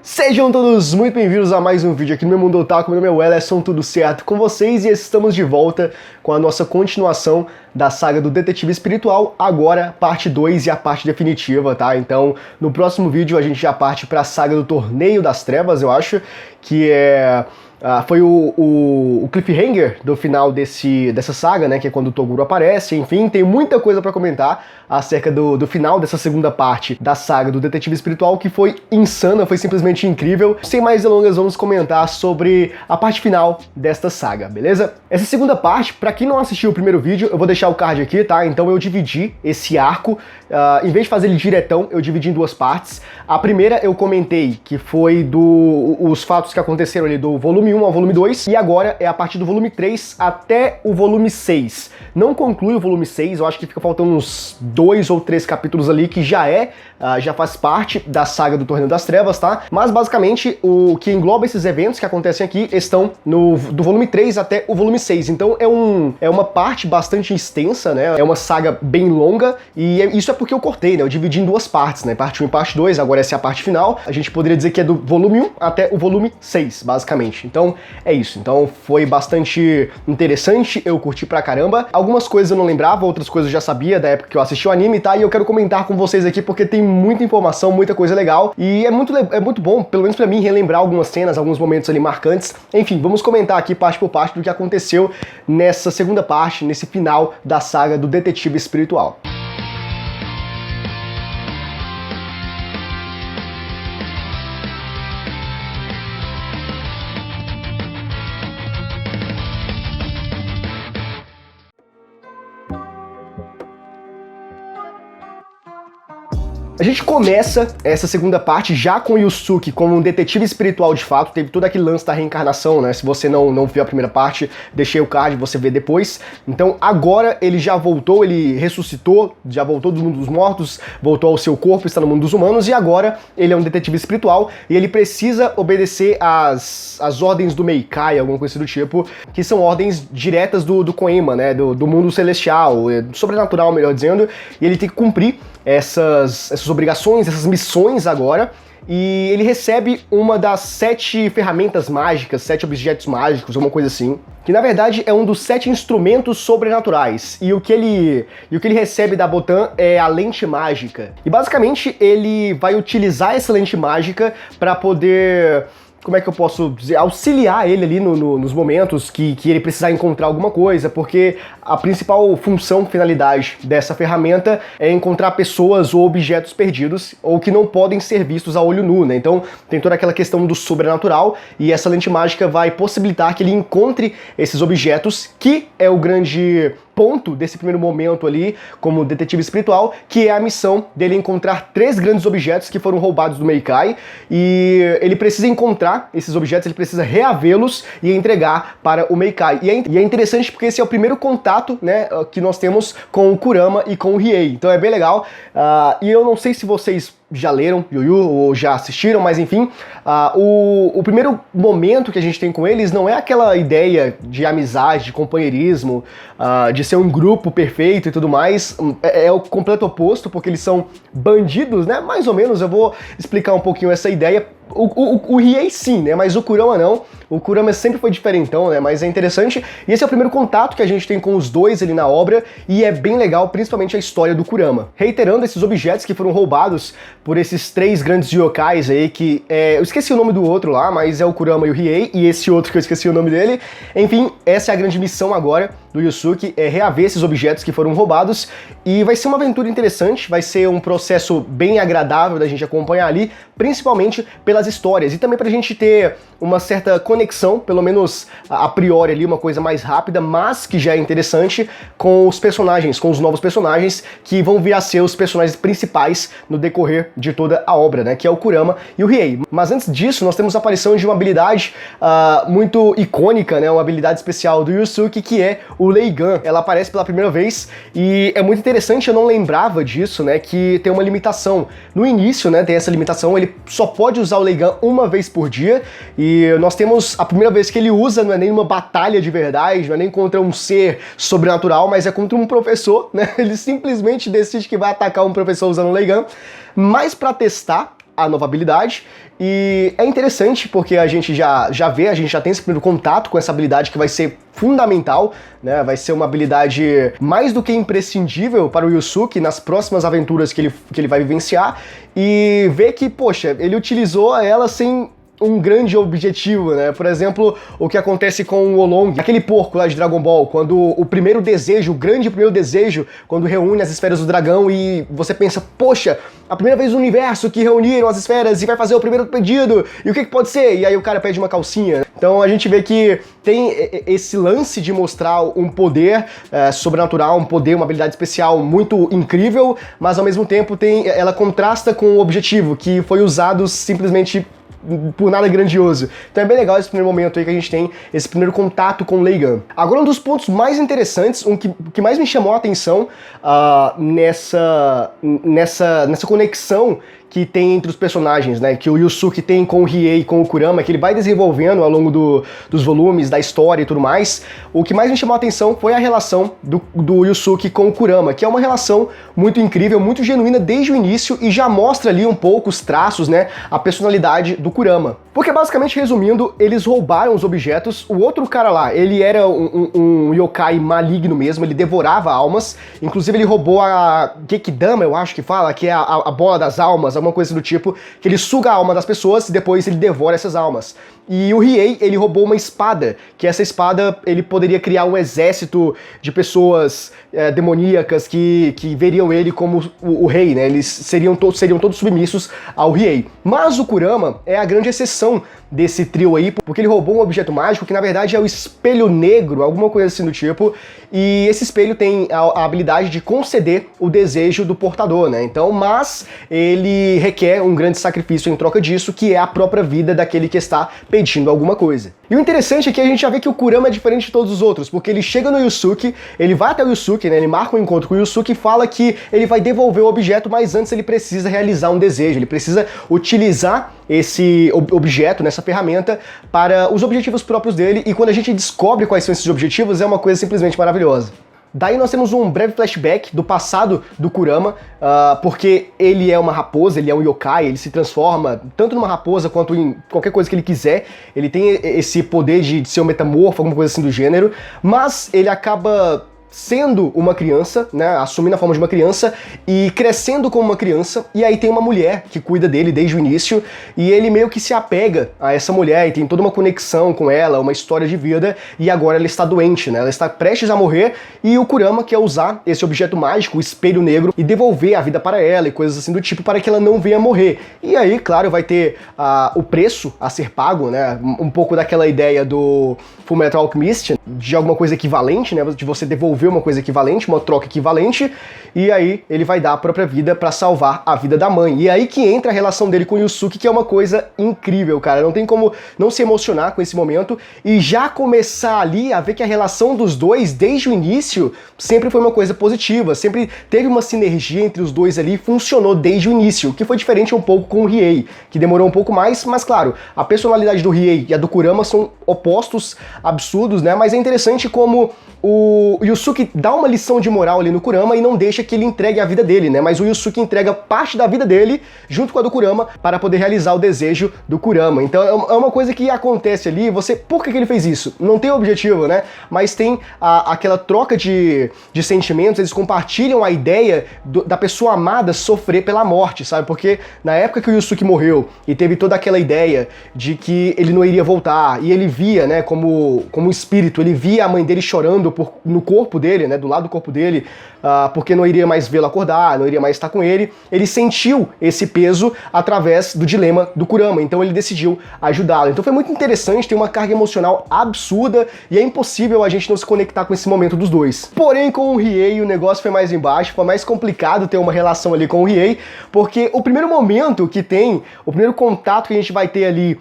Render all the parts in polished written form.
Sejam todos muito bem-vindos a mais um vídeo aqui no Meu Mundo Otaku. Meu nome é Wellerson, tudo certo com vocês? E estamos de volta com a nossa continuação da saga do Detetive Espiritual, agora parte 2 e a parte definitiva, tá? Então, no próximo vídeo a gente já parte para a saga do Torneio das Trevas, eu acho, que foi o cliffhanger do final dessa saga, né, que é quando o Toguro aparece. Enfim, tem muita coisa pra comentar acerca do final dessa segunda parte da saga do Detetive Espiritual, que foi insana, foi simplesmente incrível. Sem mais delongas, vamos comentar sobre a parte final desta saga, beleza? Essa segunda parte, pra quem não assistiu o primeiro vídeo, eu vou deixar o card aqui, tá? Então eu dividi esse arco, em vez de fazer ele diretão, eu dividi em duas partes. A primeira eu comentei que foi os fatos que aconteceram ali do volume 1 ao volume 2, e agora é a partir do volume 3 até o volume 6. Não conclui o volume 6, eu acho que fica faltando uns 2 ou 3 capítulos ali, que já faz parte da saga do Torneio das Trevas, tá? Mas basicamente o que engloba esses eventos que acontecem aqui estão do volume 3 até o volume 6. Então é uma parte bastante extensa, né? É uma saga bem longa, e isso é porque eu cortei, né? Eu dividi em duas partes, né? Parte 1 e parte 2, agora essa é a parte final. A gente poderia dizer que é do volume 1 até o volume 6, basicamente. Então é isso. Então foi bastante interessante, eu curti pra caramba. Algumas coisas eu não lembrava, outras coisas eu já sabia da época que eu assisti o anime, tá? E eu quero comentar com vocês aqui porque tem muita informação, muita coisa legal, e é muito bom, pelo menos pra mim, relembrar algumas cenas, alguns momentos ali marcantes. Enfim, vamos comentar aqui parte por parte do que aconteceu nessa segunda parte, nesse final da saga do Detetive Espiritual. A gente começa essa segunda parte já com Yusuke como um detetive espiritual de fato. Teve todo aquele lance da reencarnação, né? Se você não viu a primeira parte, deixei o card, você vê depois. Então agora ele já voltou, ele ressuscitou, já voltou do mundo dos mortos, voltou ao seu corpo, está no mundo dos humanos, e agora ele é um detetive espiritual e ele precisa obedecer às ordens do Meikai, alguma coisa do tipo, que são ordens diretas do Koenma, né? Do mundo celestial, sobrenatural, melhor dizendo, e ele tem que cumprir essas obrigações, essas missões agora, e ele recebe uma das 7 ferramentas mágicas, 7 objetos mágicos, alguma coisa assim, que na verdade é um dos 7 instrumentos sobrenaturais, e o que ele recebe da Botan é a lente mágica, e basicamente ele vai utilizar essa lente mágica para poder, como é que eu posso dizer, auxiliar ele ali nos momentos que ele precisar encontrar alguma coisa, porque a principal função, finalidade dessa ferramenta é encontrar pessoas ou objetos perdidos ou que não podem ser vistos a olho nu, né? Então tem toda aquela questão do sobrenatural, e essa lente mágica vai possibilitar que ele encontre esses objetos, que é o grande ponto desse primeiro momento ali como detetive espiritual, que é a missão dele encontrar 3 grandes objetos que foram roubados do Meikai, e ele precisa encontrar esses objetos, ele precisa reavê-los e entregar para o Meikai. E é interessante porque esse é o primeiro contato, né, que nós temos com o Kurama e com o Riei, então é bem legal. E eu não sei se vocês já leram Yu Yu ou já assistiram, mas enfim, o primeiro momento que a gente tem com eles não é aquela ideia de amizade, de companheirismo, de ser um grupo perfeito e tudo mais. É o completo oposto, porque eles são bandidos, né? Mais ou menos, eu vou explicar um pouquinho essa ideia. O Riei sim, né? Mas o Kurama não. O Kurama sempre foi diferentão, né? Mas é interessante. E esse é o primeiro contato que a gente tem com os dois ali na obra, e é bem legal, principalmente a história do Kurama. Reiterando esses objetos que foram roubados por esses 3 grandes yokais aí, que eu esqueci o nome do outro lá, mas é o Kurama e o Riei, e esse outro que eu esqueci o nome dele. Enfim, essa é a grande missão agora do Yusuke, é reaver esses objetos que foram roubados, e vai ser uma aventura interessante, vai ser um processo bem agradável da gente acompanhar ali, principalmente pelas histórias, e também pra gente ter uma certa conexão, pelo menos a priori ali, uma coisa mais rápida, mas que já é interessante, com os personagens, com os novos personagens, que vão vir a ser os personagens principais no decorrer de toda a obra, né, que é o Kurama e o Riei. Mas antes disso, nós temos a aparição de uma habilidade muito icônica, né, uma habilidade especial do Yusuke, que é o Leigan. Ela aparece pela primeira vez, e é muito interessante, eu não lembrava disso, né, que tem uma limitação. No início, né, tem essa limitação, ele só pode usar o Leigan uma vez por dia, e nós temos a primeira vez que ele usa, não é nem uma batalha de verdade, não é nem contra um ser sobrenatural, mas é contra um professor, né, ele simplesmente decide que vai atacar um professor usando o Leigan, mas para testar a nova habilidade. E é interessante porque a gente já tem esse primeiro contato com essa habilidade que vai ser fundamental, né? Vai ser uma habilidade mais do que imprescindível para o Yusuke nas próximas aventuras que ele vai vivenciar, e ver que, poxa, ele utilizou ela sem um grande objetivo, né? Por exemplo, o que acontece com o Oolong, aquele porco lá de Dragon Ball, quando o primeiro desejo, o grande primeiro desejo, quando reúne as esferas do dragão e você pensa, poxa, a primeira vez no universo que reuniram as esferas e vai fazer o primeiro pedido, e o que pode ser? E aí o cara pede uma calcinha. Então a gente vê que tem esse lance de mostrar um poder sobrenatural, um poder, uma habilidade especial muito incrível, mas ao mesmo tempo ela contrasta com o objetivo, que foi usado simplesmente por nada grandioso. Então é bem legal esse primeiro momento aí que a gente tem esse primeiro contato com Leigan. Agora, um dos pontos mais interessantes, que mais me chamou a atenção nessa conexão que tem entre os personagens, né, que o Yusuke tem com o Riei e com o Kurama, que ele vai desenvolvendo ao longo dos volumes, da história e tudo mais. O que mais me chamou a atenção foi a relação do Yusuke com o Kurama, que é uma relação muito incrível, muito genuína desde o início, e já mostra ali um pouco os traços, né, a personalidade do Kurama. Porque basicamente, resumindo, eles roubaram os objetos. O outro cara lá, ele era um yokai maligno mesmo, ele devorava almas, inclusive ele roubou a Gekidama, eu acho que fala, que é a bola das almas, alguma coisa do tipo, que ele suga a alma das pessoas e depois ele devora essas almas. E o Riei, ele roubou uma espada, que essa espada, ele poderia criar um exército de pessoas demoníacas que veriam ele como o rei, né? Eles seriam todos submissos ao Riei. Mas o Kurama é a grande exceção desse trio aí, porque ele roubou um objeto mágico que na verdade é o espelho negro, alguma coisa assim do tipo, e esse espelho tem a habilidade de conceder o desejo do portador, né? Então, mas ele requer um grande sacrifício em troca disso, que é a própria vida daquele que está pedindo alguma coisa. E o interessante é que a gente já vê que o Kurama é diferente de todos os outros, porque ele chega no Yusuke, ele vai até o Yusuke, né? Ele marca um encontro com o Yusuke e fala que ele vai devolver o objeto, mas antes ele precisa realizar um desejo, ele precisa utilizar esse objeto, nessa ferramenta, para os objetivos próprios dele, e quando a gente descobre quais são esses objetivos, é uma coisa simplesmente maravilhosa. Daí nós temos um breve flashback do passado do Kurama, porque ele é uma raposa, ele é um yokai, ele se transforma tanto numa raposa quanto em qualquer coisa que ele quiser, ele tem esse poder de ser um metamorfo, alguma coisa assim do gênero, mas ele acaba sendo uma criança, né, assumindo a forma de uma criança e crescendo como uma criança, e aí tem uma mulher que cuida dele desde o início, e ele meio que se apega a essa mulher e tem toda uma conexão com ela, uma história de vida, e agora ela está doente, né, ela está prestes a morrer, e o Kurama quer usar esse objeto mágico, o espelho negro, e devolver a vida para ela e coisas assim do tipo, para que ela não venha morrer. E aí, claro, vai ter o preço a ser pago, né, um pouco daquela ideia do Fullmetal Alchemist, de alguma coisa equivalente, né, de você devolver uma coisa equivalente, uma troca equivalente, e aí ele vai dar a própria vida pra salvar a vida da mãe. E aí que entra a relação dele com o Yusuke, que é uma coisa incrível, cara. Não tem como não se emocionar com esse momento e já começar ali a ver que a relação dos dois, desde o início, sempre foi uma coisa positiva, sempre teve uma sinergia entre os dois ali, funcionou desde o início, que foi diferente um pouco com o Riei, que demorou um pouco mais, mas claro, a personalidade do Riei e a do Kurama são opostos absurdos, né? Mas é interessante como o Yusuke dá uma lição de moral ali no Kurama e não deixa que ele entregue a vida dele, né? Mas o Yusuke entrega parte da vida dele junto com a do Kurama para poder realizar o desejo do Kurama. Então é uma coisa que acontece ali, por que ele fez isso? Não tem objetivo, né? Mas tem aquela troca de sentimentos, eles compartilham a ideia da pessoa amada sofrer pela morte, sabe? Porque na época que o Yusuke morreu e teve toda aquela ideia de que ele não iria voltar, e ele via, né, como espírito, ele via a mãe dele chorando no corpo dele, né, do lado do corpo dele, porque não iria mais vê-lo acordar, não iria mais estar com ele. Ele sentiu esse peso através do dilema do Kurama, então ele decidiu ajudá-lo. Então foi muito interessante, tem uma carga emocional absurda e é impossível a gente não se conectar com esse momento dos dois. Porém, com o Riei o negócio foi mais embaixo, foi mais complicado ter uma relação ali com o Riei, porque o primeiro momento que tem, o primeiro contato que a gente vai ter ali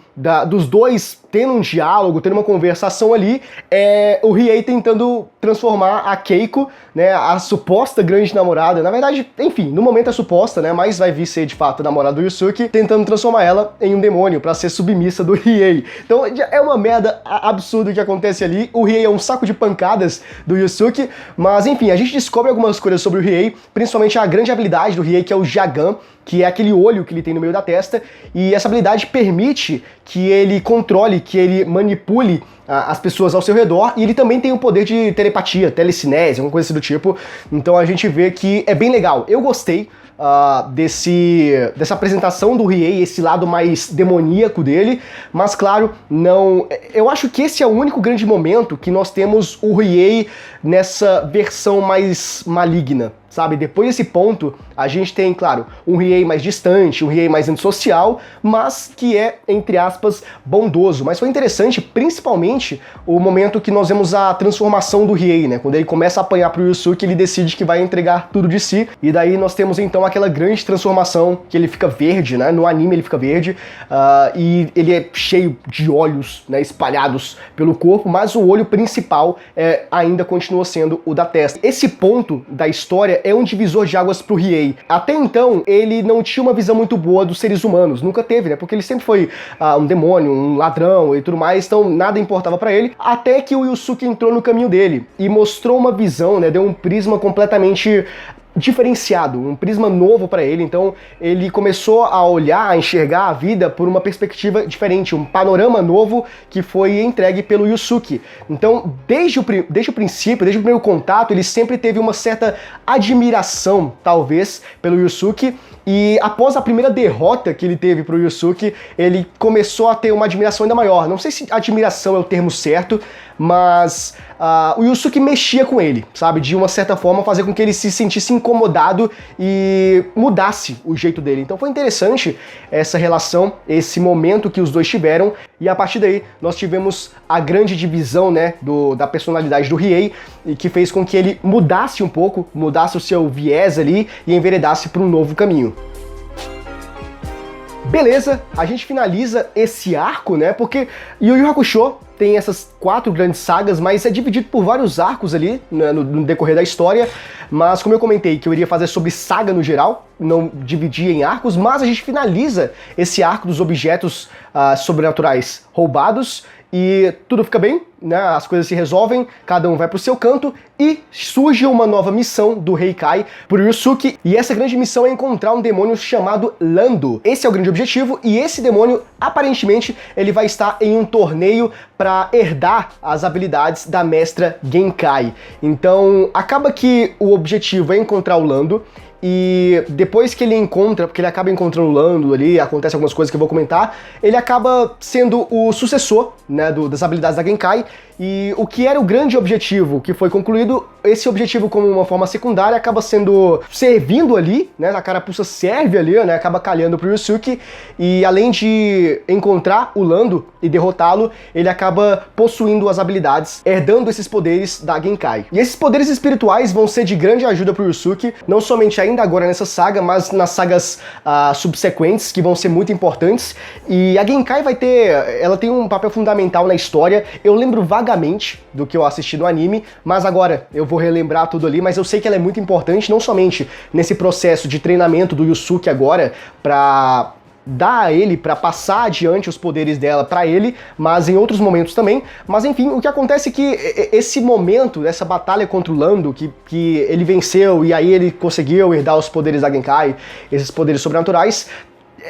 dos dois tendo um diálogo, tendo uma conversação ali, é o Riei tentando transformar a Keiko, né, a suposta grande namorada, na verdade, enfim, no momento é suposta, né, mas vai vir ser de fato a namorada do Yusuke, tentando transformar ela em um demônio pra ser submissa do Riei. Então é uma merda absurda que acontece ali. O Riei é um saco de pancadas do Yusuke, mas enfim, a gente descobre algumas coisas sobre o Riei, principalmente a grande habilidade do Riei, que é o Jagan, que é aquele olho que ele tem no meio da testa, e essa habilidade permite que ele controle, que ele manipule as pessoas ao seu redor, e ele também tem o poder de telepatia, telecinese, alguma coisa assim do tipo. Então a gente vê que é bem legal. Eu gostei dessa apresentação do Riei, esse lado mais demoníaco dele, mas claro, não. Eu acho que esse é o único grande momento que nós temos o Riei nessa versão mais maligna, sabe? Depois desse ponto, a gente tem, claro, um Riei mais distante, um Riei mais antissocial, mas que é, entre aspas, bondoso. Mas foi interessante, principalmente, o momento que nós vemos a transformação do Riei, né? Quando ele começa a apanhar pro Yusuke, ele decide que vai entregar tudo de si, e daí nós temos, então, aquela grande transformação, que ele fica verde, né? No anime ele fica verde, e ele é cheio de olhos, né, espalhados pelo corpo, mas o olho principal ainda continua sendo o da testa. Esse ponto da história é um divisor de águas pro Riei. Até então, ele não tinha uma visão muito boa dos seres humanos, nunca teve, né? Porque ele sempre foi um demônio, um ladrão e tudo mais, então nada importava pra ele, até que o Yusuke entrou no caminho dele e mostrou uma visão, né? Deu um prisma completamente diferenciado, um prisma novo para ele. Então ele começou a olhar, a enxergar a vida por uma perspectiva diferente, um panorama novo que foi entregue pelo Yusuke. Então desde o princípio, desde o primeiro contato, ele sempre teve uma certa admiração, talvez, pelo Yusuke, e após a primeira derrota que ele teve pro Yusuke, ele começou a ter uma admiração ainda maior. Não sei se admiração é o termo certo, mas o Yusuke mexia com ele, sabe? De uma certa forma, fazer com que ele se sentisse incomodado e mudasse o jeito dele. Então foi interessante essa relação, esse momento que os dois tiveram, e a partir daí nós tivemos a grande divisão, né, da personalidade do Riei, que fez com que ele mudasse um pouco, mudasse o seu viés ali e enveredasse para um novo caminho. Beleza, a gente finaliza esse arco, né, porque Yu Yu Hakusho tem essas 4 grandes sagas, mas é dividido por vários arcos ali, né, no decorrer da história, mas como eu comentei que eu iria fazer sobre saga no geral, não dividir em arcos, mas a gente finaliza esse arco dos objetos sobrenaturais roubados, e tudo fica bem, né? As coisas se resolvem, cada um vai pro seu canto, e surge uma nova missão do Heikai pro Yusuke, e essa grande missão é encontrar um demônio chamado Lando. Esse é o grande objetivo, e esse demônio, aparentemente, ele vai estar em um torneio para herdar as habilidades da mestra Genkai. Então, acaba que o objetivo é encontrar o Lando, e depois que ele encontra, porque ele acaba encontrando o Lando ali, acontece algumas coisas que eu vou comentar, ele acaba sendo o sucessor, né, das habilidades da Genkai, e o que era o grande objetivo que foi concluído, esse objetivo como uma forma secundária acaba servindo ali, né, a carapuça serve ali, né, acaba calhando pro Yusuke, e além de encontrar o Lando e derrotá-lo, ele acaba possuindo as habilidades, herdando esses poderes da Genkai. E esses poderes espirituais vão ser de grande ajuda pro Yusuke, não somente ainda agora nessa saga, mas nas sagas subsequentes, que vão ser muito importantes, e a Genkai ela tem um papel fundamental na história. Eu lembro vagamente do que eu assisti no anime, mas agora eu vou relembrar tudo ali, mas eu sei que ela é muito importante, não somente nesse processo de treinamento do Yusuke agora, pra dar a ele, para passar adiante os poderes dela para ele, mas em outros momentos também. Mas enfim, o que acontece é que esse momento, essa batalha contra o Lando, que ele venceu e aí ele conseguiu herdar os poderes da Genkai, esses poderes sobrenaturais,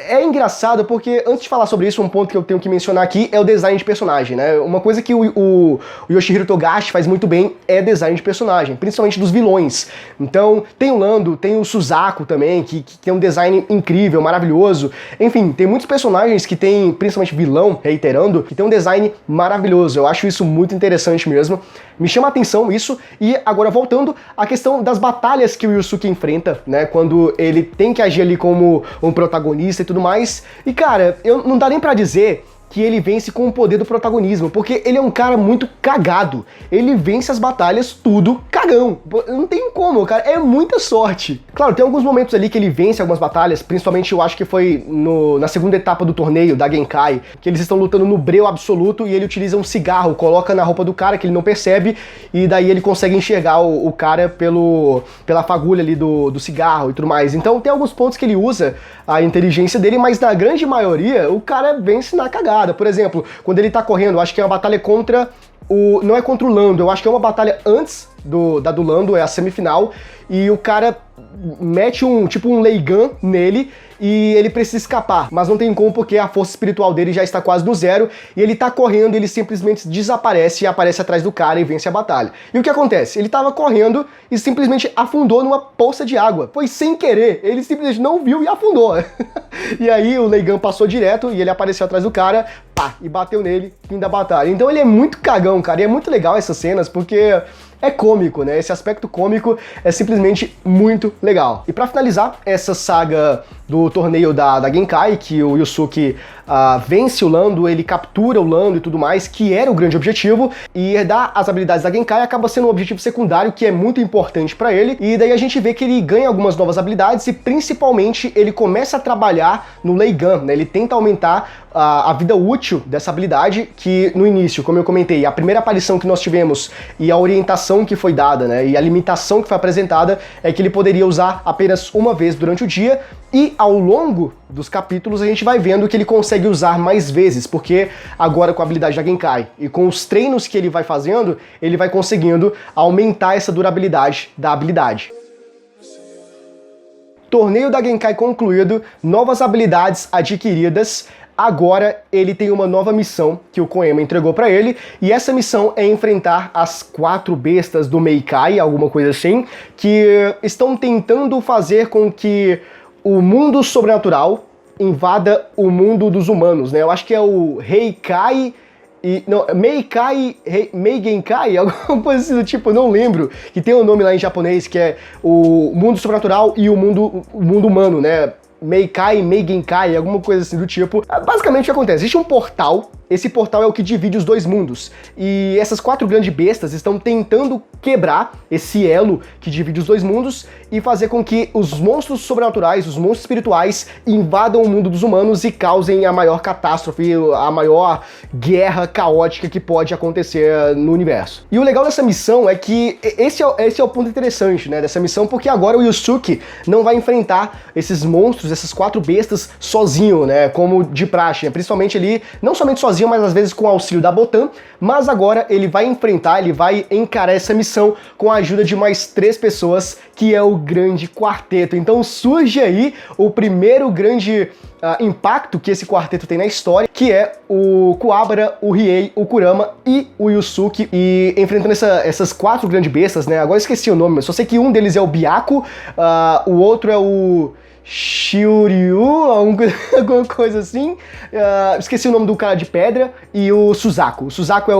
é engraçado porque, antes de falar sobre isso, um ponto que eu tenho que mencionar aqui é o design de personagem, né? Uma coisa que o Yoshihiro Togashi faz muito bem é design de personagem, principalmente dos vilões. Então, tem o Lando, tem o Suzaku também, que tem um design incrível, maravilhoso. Enfim, tem muitos personagens que tem, principalmente vilão, reiterando, que tem um design maravilhoso. Eu acho isso muito interessante mesmo. Me chama a atenção isso. E agora, voltando à questão das batalhas que o Yusuke enfrenta, né? Quando ele tem que agir ali como um protagonista e tudo mais. E cara, não dá nem pra dizer que ele vence com o poder do protagonismo, porque ele é um cara muito cagado. Ele vence as batalhas tudo cagão. Não tem como, cara, é muita sorte. Claro, tem alguns momentos ali que ele vence algumas batalhas, principalmente eu acho que foi na segunda etapa do torneio da Genkai, que eles estão lutando no breu absoluto e ele utiliza um cigarro, coloca na roupa do cara que ele não percebe e daí ele consegue enxergar o cara pela fagulha ali do cigarro e tudo mais. Então tem alguns pontos que ele usa a inteligência dele, mas na grande maioria o cara vence na cagada. Por exemplo, quando ele tá correndo, acho que é uma batalha contra não é contra o Lando, eu acho que é uma batalha antes da do Lando, é a semifinal, e o cara mete um Leigan nele e ele precisa escapar, mas não tem como porque a força espiritual dele já está quase no zero e ele tá correndo e ele simplesmente desaparece e aparece atrás do cara e vence a batalha. E o que acontece? Ele tava correndo e simplesmente afundou numa poça de água. Foi sem querer, ele simplesmente não viu e afundou. E aí o Leigan passou direto e ele apareceu atrás do cara, pá, e bateu nele, fim da batalha. Então ele é muito cagão, cara, e é muito legal essas cenas porque é cômico, né? Esse aspecto cômico é simplesmente muito legal. E pra finalizar essa saga do torneio da Genkai, que o Yusuke vence o Lando, ele captura o Lando e tudo mais, que era o grande objetivo, e herdar as habilidades da Genkai acaba sendo um objetivo secundário que é muito importante pra ele, e daí a gente vê que ele ganha algumas novas habilidades e principalmente ele começa a trabalhar no Leigan, né? Ele tenta aumentar a vida útil dessa habilidade, que no início, como eu comentei, a primeira aparição que nós tivemos e a orientação que foi dada, né, e a limitação que foi apresentada é que ele poderia usar apenas uma vez durante o dia, e ao longo dos capítulos a gente vai vendo que ele consegue usar mais vezes, porque agora com a habilidade da Genkai e com os treinos que ele vai fazendo, ele vai conseguindo aumentar essa durabilidade da habilidade. Torneio da Genkai concluído, novas habilidades adquiridas. Agora ele tem uma nova missão que o Koema entregou pra ele, e essa missão é enfrentar as 4 bestas do Meikai, alguma coisa assim, que estão tentando fazer com que o mundo sobrenatural invada o mundo dos humanos, né? Eu acho que é o Heikai Meikai, Meigenkai, alguma coisa assim do tipo, eu não lembro, que tem um nome lá em japonês que é o mundo sobrenatural e o mundo humano, né? Meikai, Meigenkai, alguma coisa assim do tipo. Basicamente o que acontece? Existe um portal, esse portal é o que divide os dois mundos, e essas 4 grandes bestas estão tentando quebrar esse elo que divide os dois mundos e fazer com que os monstros sobrenaturais, os monstros espirituais, invadam o mundo dos humanos e causem a maior catástrofe, a maior guerra caótica que pode acontecer no universo. E o legal dessa missão é que esse é o ponto interessante, né, dessa missão, porque agora o Yusuke não vai enfrentar esses monstros, essas 4 bestas sozinho, né, como de praxe, né, principalmente ali, não somente sozinho, mas às vezes com o auxílio da Botan, mas agora ele vai encarar essa missão com a ajuda de mais 3 pessoas, que é o grande quarteto. Então surge aí o primeiro grande impacto que esse quarteto tem na história, que é o Kuwabara, o Riei, o Kurama e o Yusuke, e enfrentando essas 4 grandes bestas, né, agora eu esqueci o nome, mas só sei que um deles é o Byaku, o outro é o Shiryu, alguma coisa assim, esqueci o nome do cara de pedra, e o Suzaku. O Suzaku é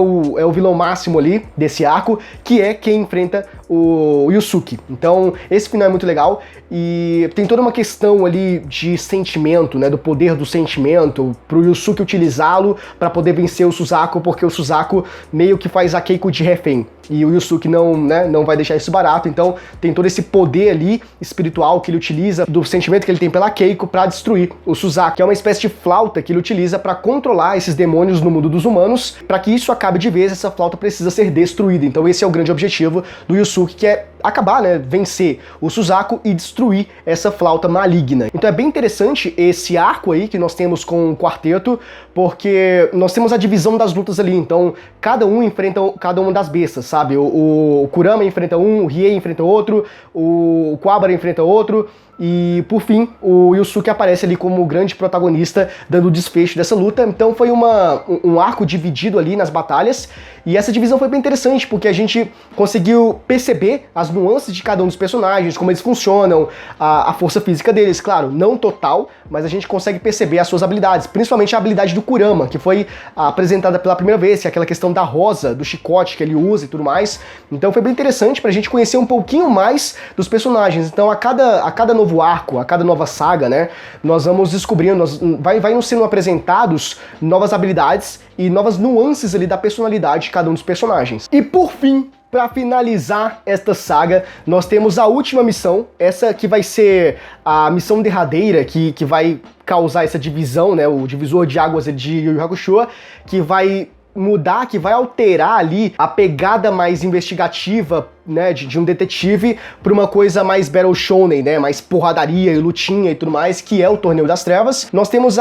o vilão máximo ali desse arco, que é quem enfrenta o Yusuke. Então esse final é muito legal, e tem toda uma questão ali de sentimento, né, do poder do sentimento, pro Yusuke utilizá-lo para poder vencer o Suzaku, porque o Suzaku meio que faz a Keiko de refém, e o Yusuke não vai deixar isso barato, então tem todo esse poder ali espiritual que ele utiliza, do sentimento que ele tem pela Keiko para destruir o Suzaku, que é uma espécie de flauta que ele utiliza para controlar esses demônios no mundo dos humanos. Para que isso acabe de vez, essa flauta precisa ser destruída, então esse é o grande objetivo do Yusuke, que é acabar, né, vencer o Suzaku e destruir essa flauta maligna. Então é bem interessante esse arco aí que nós temos com o quarteto, porque nós temos a divisão das lutas ali, então cada um enfrenta cada uma das bestas, sabe? O Kurama enfrenta um, o Riei enfrenta outro, o Kuwabara enfrenta outro, e por fim o Yusuke aparece ali como o grande protagonista, dando o desfecho dessa luta. Então foi um arco dividido ali nas batalhas, e essa divisão foi bem interessante, porque a gente conseguiu perceber as nuances de cada um dos personagens, como eles funcionam, a força física deles, claro, não total, mas a gente consegue perceber as suas habilidades, principalmente a habilidade do Kurama, que foi apresentada pela primeira vez, que é aquela questão da rosa, do chicote que ele usa e tudo mais. Então foi bem interessante pra gente conhecer um pouquinho mais dos personagens. Então a cada novo arco, a cada nova saga, né, nós vamos descobrindo, vai nos sendo apresentados novas habilidades e novas nuances ali da personalidade de cada um dos personagens. E por fim, para finalizar esta saga, nós temos a última missão, essa que vai ser a missão derradeira, que vai causar essa divisão, né, o divisor de águas de Yu Yu Hakusho, que vai mudar, que vai alterar ali a pegada mais investigativa, né, de um detetive para uma coisa mais Battle Shonen, né, mais porradaria e lutinha e tudo mais, que é o Torneio das Trevas. Nós temos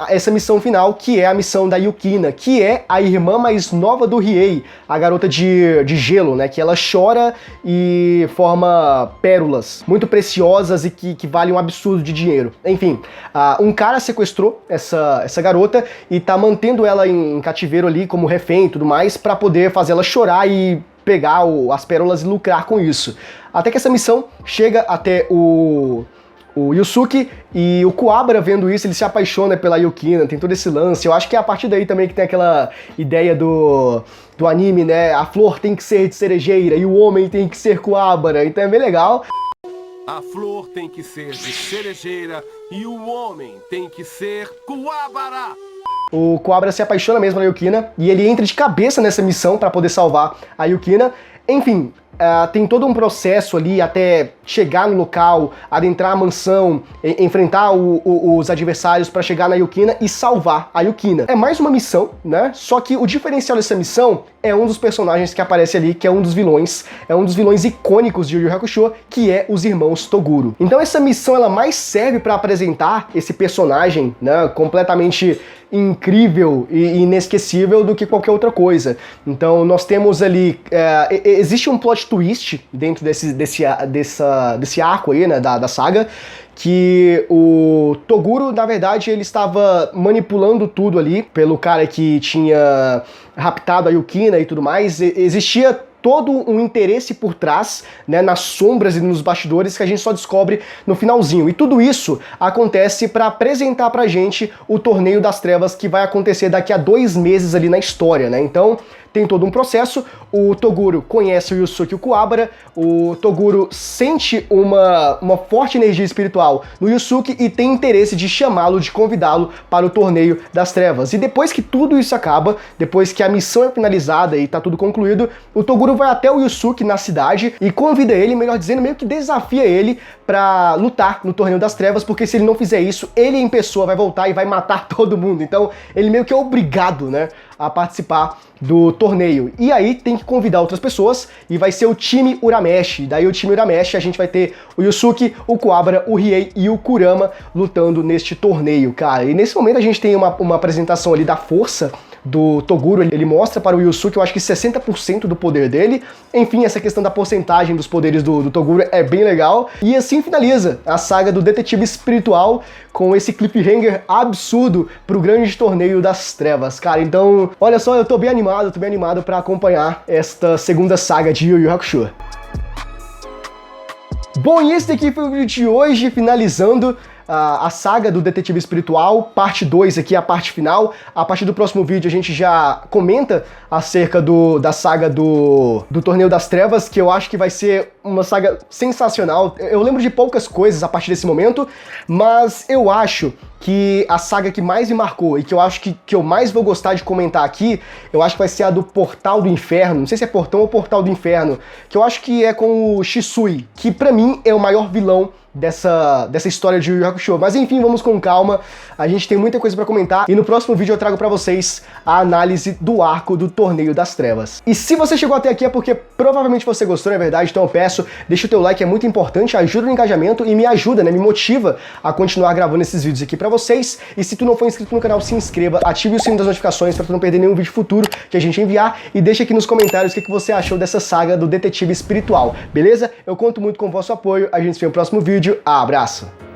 essa missão final, que é a missão da Yukina, que é a irmã mais nova do Riei, a garota de gelo, né, que ela chora e forma pérolas muito preciosas e que valem um absurdo de dinheiro. Enfim, um cara sequestrou essa garota e tá mantendo ela em cativeiro ali como refém e tudo mais, para poder fazer ela chorar e pegar as pérolas e lucrar com isso. Até que essa missão chega até o Yusuke, e o Kuwabara, vendo isso, ele se apaixona pela Yukina, tem todo esse lance. Eu acho que é a partir daí também que tem aquela ideia do anime, né? A flor tem que ser de cerejeira e o homem tem que ser Kuwabara, então é bem legal. A flor tem que ser de cerejeira e o homem tem que ser Kuwabara. O Kuwabara se apaixona mesmo na Yukina e ele entra de cabeça nessa missão para poder salvar a Yukina. Enfim, tem todo um processo ali até chegar no local, adentrar a mansão, enfrentar os adversários para chegar na Yukina e salvar a Yukina. É mais uma missão, né? Só que o diferencial dessa missão é um dos personagens que aparece ali, que é um dos vilões icônicos de Yu Yu Hakusho, que é os irmãos Toguro. Então essa missão ela mais serve para apresentar esse personagem, né, completamente incrível e inesquecível do que qualquer outra coisa. Então nós temos ali, existe um plot twist dentro desse arco aí, né, da saga, que o Toguro, na verdade, ele estava manipulando tudo ali pelo cara que tinha raptado a Yukina e tudo mais. Existia todo um interesse por trás, né, nas sombras e nos bastidores, que a gente só descobre no finalzinho. E tudo isso acontece para apresentar pra gente o Torneio das Trevas, que vai acontecer daqui a 2 meses ali na história, né? Então tem todo um processo. O Toguro conhece o Yusuke e o Kuwabara, o Toguro sente uma forte energia espiritual no Yusuke e tem interesse de chamá-lo, de convidá-lo para o Torneio das Trevas. E depois que tudo isso acaba, depois que a missão é finalizada e tá tudo concluído, o Toguro vai até o Yusuke na cidade e convida ele, melhor dizendo, meio que desafia ele para lutar no Torneio das Trevas, porque se ele não fizer isso, ele em pessoa vai voltar e vai matar todo mundo. Então ele meio que é obrigado, né, a participar do torneio. E aí tem que convidar outras pessoas e vai ser o time Urameshi. Daí o time Urameshi a gente vai ter o Yusuke, o Kuwabara, o Riei e o Kurama lutando neste torneio, cara. E nesse momento a gente tem uma apresentação ali da força do Toguro, ele mostra para o Yusuke, eu acho que 60% do poder dele. Enfim, essa questão da porcentagem dos poderes do Toguro é bem legal. E assim finaliza a saga do detetive espiritual com esse cliffhanger absurdo pro grande Torneio das Trevas, cara. Então, olha só, eu tô bem animado para acompanhar esta segunda saga de Yu Yu Hakusho. Bom, e esse daqui foi o vídeo de hoje, finalizando a saga do Detetive Espiritual, parte 2 aqui, a parte final. A partir do próximo vídeo a gente já comenta acerca da saga do Torneio das Trevas, que eu acho que vai ser uma saga sensacional. Eu lembro de poucas coisas a partir desse momento, mas eu acho que a saga que mais me marcou e que eu acho que eu mais vou gostar de comentar aqui, eu acho que vai ser a do Portal do Inferno. Não sei se é Portão ou Portal do Inferno, que eu acho que é com o Shisui, que pra mim é o maior vilão dessa história de Yu Yu Hakusho. Mas enfim, vamos com calma, a gente tem muita coisa pra comentar e no próximo vídeo eu trago pra vocês a análise do arco do Torneio das Trevas. E se você chegou até aqui é porque provavelmente você gostou, não é verdade? Então eu peço, deixa o teu like, é muito importante, ajuda no engajamento e me ajuda, né, me motiva a continuar gravando esses vídeos aqui pra vocês. E se tu não for inscrito no canal, se inscreva, ative o sino das notificações pra tu não perder nenhum vídeo futuro que a gente enviar e deixa aqui nos comentários o que você achou dessa saga do Detetive Espiritual, beleza? Eu conto muito com o vosso apoio, a gente se vê no próximo vídeo. Abraço!